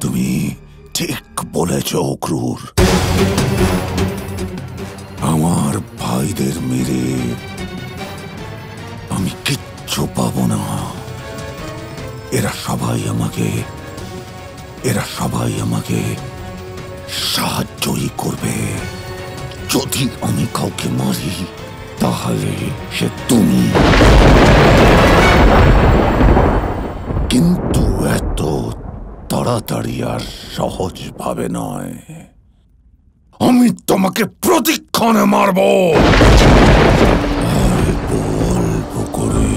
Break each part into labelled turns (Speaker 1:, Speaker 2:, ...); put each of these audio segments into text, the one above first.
Speaker 1: তুমি ঠিক বলেছ ক্রুর। আমার ভাইদের মেরে আমি কিচ্ছু পাবো না। এরা সবাই আমাকে সাহায্যই করবে। যদি আমি কাউকে মারি তাহলে সে তুমি। কিন্তু এত তাড়াতাড়ি আর সহজ ভাবে নয়। আমি তোমাকে প্রতিক্ষণে মারব। অল্প অল্প করে।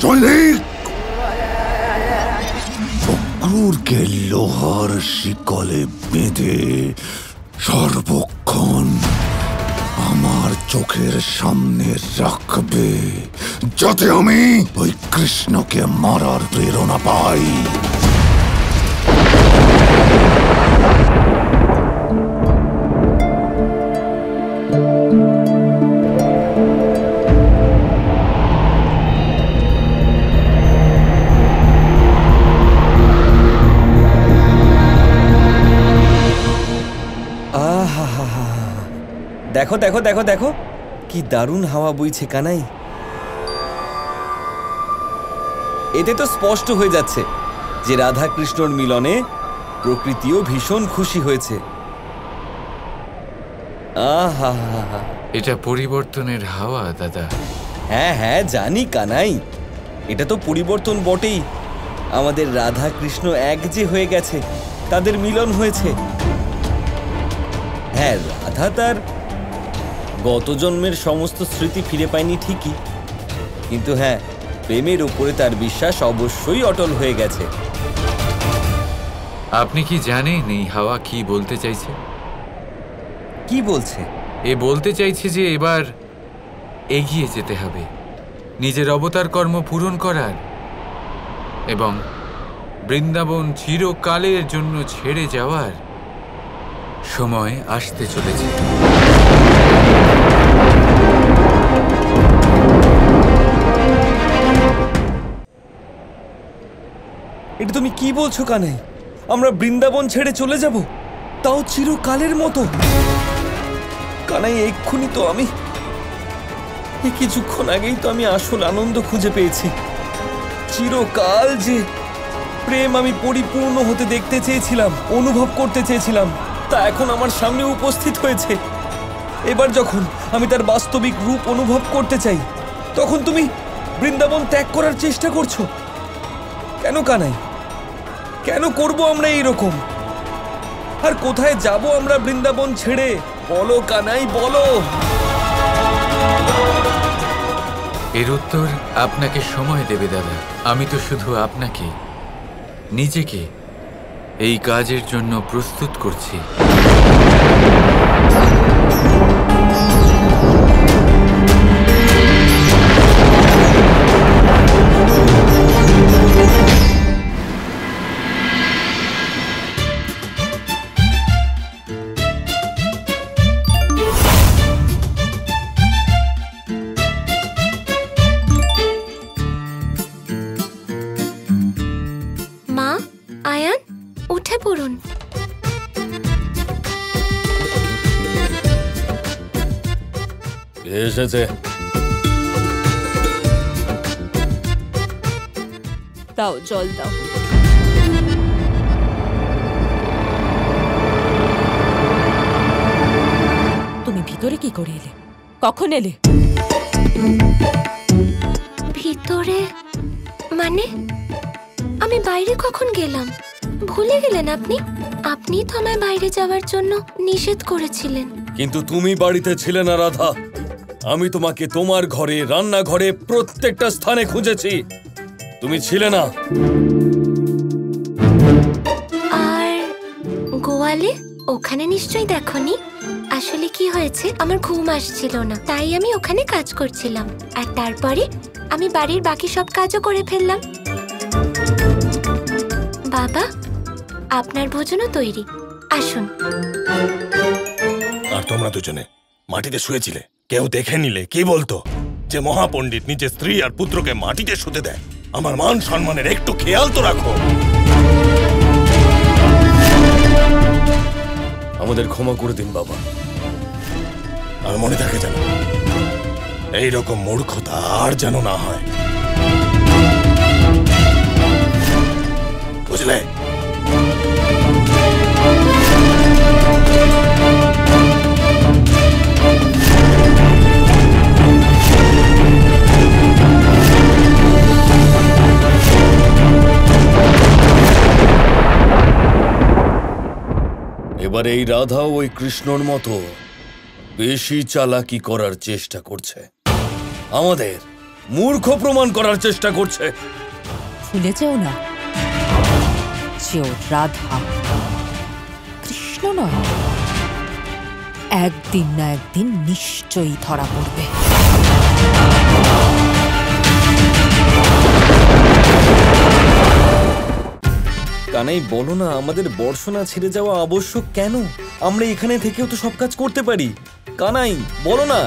Speaker 1: সৈনিক, ক্রুরকে লোহার শিকলে বেঁধে সর্বক্ষণ আমার চোখের সামনে রাখবে, যাতে আমি ওই কৃষ্ণকে মারার প্রেরণা পাই।
Speaker 2: দেখো দেখো দেখো দেখো, কি দারুণ হাওয়া বইছে কানাই। এতে তো স্পষ্ট হয়ে যাচ্ছে যে রাধা কৃষ্ণর মিলনে প্রকৃতিও ভীষণ খুশি হয়েছে। আহা,
Speaker 3: এটা পরিবর্তনের হাওয়া দাদা।
Speaker 2: হ্যাঁ হ্যাঁ জানি কানাই, এটা তো পরিবর্তন বটেই। আমাদের রাধা কৃষ্ণ এক যে হয়ে গেছে, তাদের মিলন হয়েছে। হ্যাঁ, রাধা তার গত জন্মের সমস্ত স্মৃতি ফিরে পায়নি ঠিকই, কিন্তু হ্যাঁ, প্রেমের উপরে তার বিশ্বাস অবশ্যই অটল হয়ে গেছে।
Speaker 3: আপনি কি জানেন এই হাওয়া কি বলতে চাইছে?
Speaker 2: কি বলছে?
Speaker 3: এ বলতে চাইছে যে এবার এগিয়ে যেতে হবে, নিজের অবতার কর্ম পূরণ করার, এবং বৃন্দাবন চিরকালের জন্য ছেড়ে যাওয়ার সময় আসতে চলেছে।
Speaker 2: এটা তুমি কি বলছো কানাই? আমরা বৃন্দাবন ছেড়ে চলে যাব, তাও চিরকালের মতো? কানাই, এক্ষুনি তো আমি কিছুক্ষণ আগেই তো আমি আসল আনন্দ খুঁজে পেয়েছি। চিরকাল যে প্রেম আমি পরিপূর্ণ হতে দেখতে চেয়েছিলাম, অনুভব করতে চেয়েছিলাম, তা এখন আমার সামনে উপস্থিত হয়েছে। এবার যখন আমি তার বাস্তবিক রূপ অনুভব করতে চাই, তখন তুমি বৃন্দাবন ত্যাগ করার চেষ্টা করছো কেন কানাই? কেন করব আমরা এইরকম? আর কোথায় যাব আমরা বৃন্দাবন ছেড়ে? বলো কানাই, বলো।
Speaker 3: এর উত্তর আপনাকে সময় দেবে দাদা। আমি তো শুধু আপনাকে, নিজেকে এই কাজের জন্য প্রস্তুত করছি।
Speaker 4: মা, আয়ান, উঠে পড়ুন।
Speaker 5: এসেছে।
Speaker 6: দাও, জল দাও। তুমি ভিতরে কি করে এলে? কখন এলে?
Speaker 4: ভিতরে মানে? আমি বাইরে কখন গেলাম? ভুলে গেলেন আপনি? আপনি তো আমায় বাইরে যাওয়ার জন্য নিষেধ করেছিলেন।
Speaker 2: কিন্তু তুমি বাড়িতে ছিলে না রাধা। আমি তোমাকে তোমার ঘরে, রান্নাঘরে, প্রত্যেকটা স্থানে খুঁজেছি, তুমি ছিলে না।
Speaker 4: আর গোয়ালে? ওখানে নিশ্চয়ই দেখোনি। আসলে কি হয়েছে, আমার ঘুম আসছিল না, তাই আমি ওখানে কাজ করছিলাম। আর তারপরে আমি বাড়ির বাকি সব কাজও করে ফেললাম। বাবা, আপনার ভোজনও তৈরি, আসুন।
Speaker 5: আর তোমরা দুজনে মাটিতে শুয়েছিলে, কেউ দেখে নিলে কি বলতো? যে মহাপণ্ডিত নিজের স্ত্রী আর পুত্রকে মাটিতে শুতে দেয়। আমার মান সম্মানের একটু খেয়াল তো রাখো। আমাদের ক্ষমা করে দিন বাবা। আর মনে থাকে যেন এইরকম মূর্খতা আর যেন না হয়, বুঝলে?
Speaker 1: এবার এই রাধা ওই কৃষ্ণর মতো বেশি চালাকি করার চেষ্টা করছে, আমাদের মূর্খ প্রমাণ করার চেষ্টা করছে।
Speaker 6: ভুলে যেও না যে ও রাধা, কৃষ্ণ নয়। একদিন না একদিন নিশ্চয়ই ধরা পড়বে।
Speaker 2: কানাই বলো না, আমাদের বর্ষণা ছেড়ে যাওয়া আবশ্যক কেন? আমরা এখানে থেকেও তো সব কাজ করতে পারি। কানাই বলো না।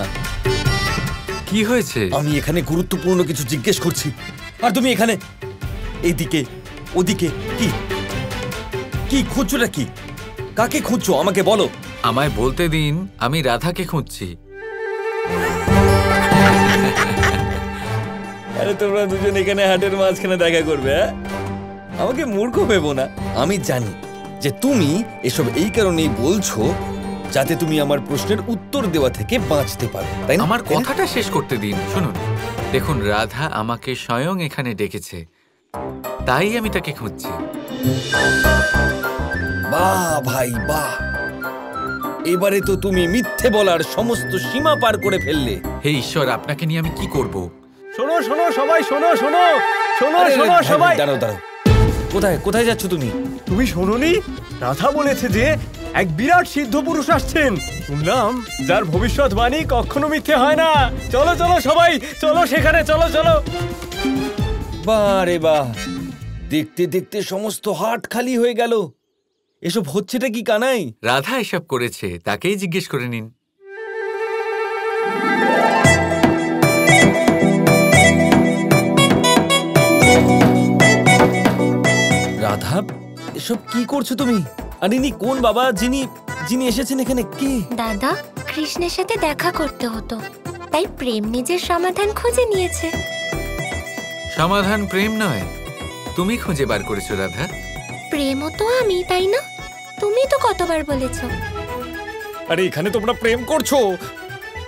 Speaker 3: কি হয়েছে?
Speaker 2: আমি এখানে গুরুত্বপূর্ণ কিছু জিজ্ঞেস করছি, আর তুমি এখানে এইদিকে ওদিকে কি কি খুঁজছোটা? কি কাকে খুঁজছো আমাকে বলো।
Speaker 3: আমায় বলতে দিন, আমি রাধাকে খুঁজছি।
Speaker 2: আরে তোমরা দুজন এখানে হাটের মাঝখানে দেখা করবে? আমাকে মূর্খ ভেবো না। আমি জানি যে তুমি এসব এই কারণেই বলছো যাতে তুমি আমার প্রশ্নের উত্তর দেওয়া থেকে বাঁচতে পারো, তাই না?
Speaker 3: আমার কথাটা শেষ করতে দিন। শুনুন, দেখুন, রাধা আমাকে স্বয়ং এখানে ডেকেছে, তাই আমি তাকে খুঁজছি।
Speaker 2: বাহ ভাই বাহ, এবারে তো তুমি মিথ্যে বলার সমস্ত সীমা পার করে ফেললে।
Speaker 3: হে ঈশ্বর, আপনাকে নিয়ে আমি কি করব?
Speaker 2: শোনো শোনো সবাই, শোনো শোনো শোনো শোনো সবাই, দাঁড়াও দাঁড়াও। কোথায় কোথায় যাচ্ছ তুমি?
Speaker 7: তুমি শোনোনি? রাধা বলেছে যে এক বিরাট সিদ্ধ পুরুষ আসছেন। শুনলাম যার ভবিষ্যৎবাণী কখনো মিথ্যে হয় না। চলো চলো সবাই, চলো সেখানে, চলো চলো।
Speaker 2: বাহ রে বাহ, দেখতে দেখতে সমস্ত হাট খালি হয়ে গেল। এসব হচ্ছেটা কি কানাই?
Speaker 3: রাধা এসব করেছে, তাকেই জিজ্ঞেস করে নিন।
Speaker 2: রাধা, এসব কি করছো তুমি? আর ইনি কোন বাবা যিনি যিনি এসেছেন এখানে? কে?
Speaker 4: দাদা, কৃষ্ণের সাথে দেখা করতে হতো, তাই প্রেম নিজের সমাধান খুঁজে নিয়েছে।
Speaker 3: সমাধান প্রেম নয়, তুমি খুঁজে বার করেছো রাধা।
Speaker 4: প্রেমও তো আমি, তাই না? তুমি তো কতবার বলেছো।
Speaker 2: আরে এখানে তোমরা প্রেম করছো,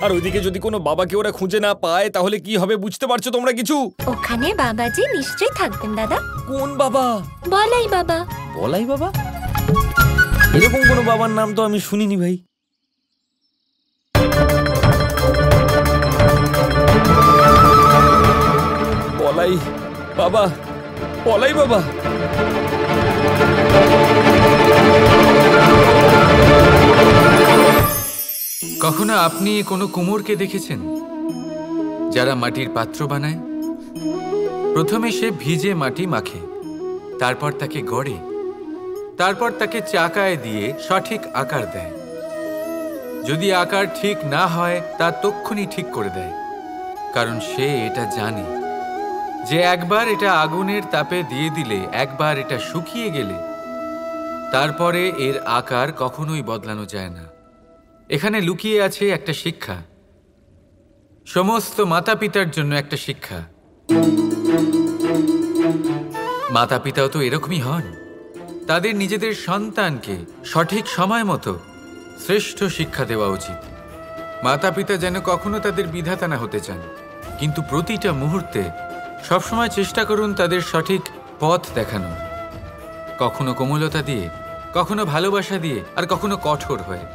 Speaker 2: আর ওইদিকে যদি কোনো বাবাকে ওরা খুঁজে না পায় তাহলে কি হবে বুঝতে পারছো তোমরা কিছু?
Speaker 4: ওখানে বাবাজি নিশ্চয়ই থাকবেন দাদা।
Speaker 2: কোন বাবা?
Speaker 4: বলাই বাবা।
Speaker 2: বলাই বাবা? এরকম কোনো বাবার নাম তো আমি শুনিনি ভাই। বলাই বাবা, বলাই বাবা।
Speaker 3: কখনো আপনি কোনো কুমোরকে দেখেছেন যারা মাটির পাত্র বানায়? প্রথমে সে ভিজে মাটি মাখে, তারপর তাকে গড়ে, তারপর তাকে চাকায় দিয়ে সঠিক আকার দেয়। যদি আকার ঠিক না হয় তা তক্ষুনি ঠিক করে দেয়, কারণ সে এটা জানে যে একবার এটা আগুনের তাপে দিয়ে দিলে, একবার এটা শুকিয়ে গেলে তারপরে এর আকার কখনোই বদলানো যায় না। এখানে লুকিয়ে আছে একটা শিক্ষা, সমস্ত মাতা পিতার জন্য একটা শিক্ষা। মাতা পিতাও তো এরকমই হন, তাদের নিজেদের সন্তানকে সঠিক সময় মতো শ্রেষ্ঠ শিক্ষা দেওয়া উচিত। মাতা পিতা যেন কখনো তাদের বিধাতা না হতে চান, কিন্তু প্রতিটা মুহূর্তে সবসময় চেষ্টা করুন তাদের সঠিক পথ দেখানোর, কখনো কোমলতা দিয়ে, কখনো ভালোবাসা দিয়ে, আর কখনো কঠোর হয়ে।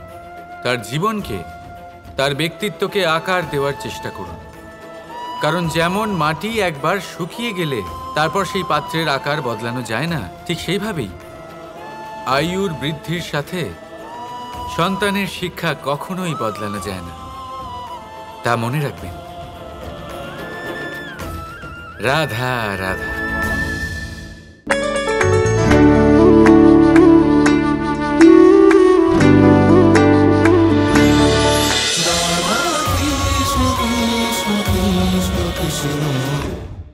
Speaker 3: তার জীবনকে, তার ব্যক্তিত্বকে আকার দেওয়ার চেষ্টা করুন, কারণ যেমন মাটি একবার শুকিয়ে গেলে তারপর সেই পাত্রের আকার বদলানো যায় না, ঠিক সেইভাবেই আয়ুর বৃদ্ধির সাথে সন্তানের শিক্ষা কখনোই বদলানো যায় না। তা মনে রাখবেন। রাধা রাধা।